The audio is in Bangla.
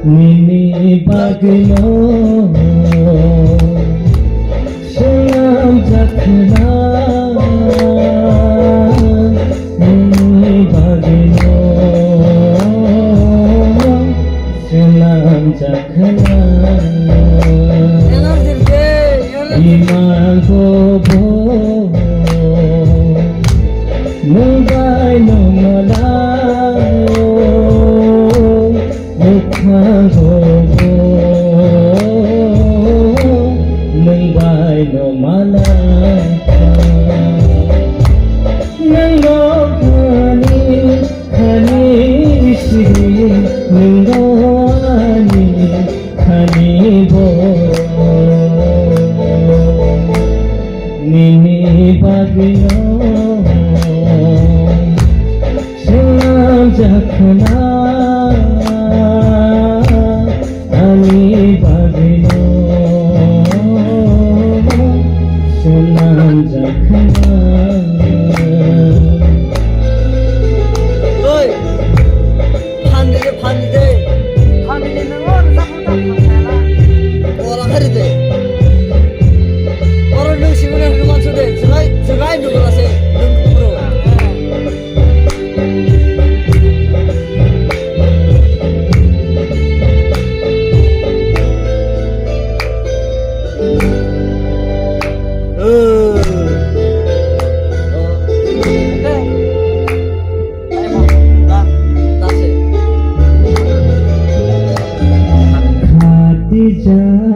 মিনি বাগলো শুনলাম যখনা মিনি বাগলো শুনলাম যখনা ইমান গোবো মুগাই নমলা মুখা গোবো মুগাই নমলা নঙ্গো খানি খানি শ্রী নঙ্গো আনি খানি গো মিনি বাগলো শুনলাম যখনা আমি বাগলো শুনলাম যখনা খাতি যা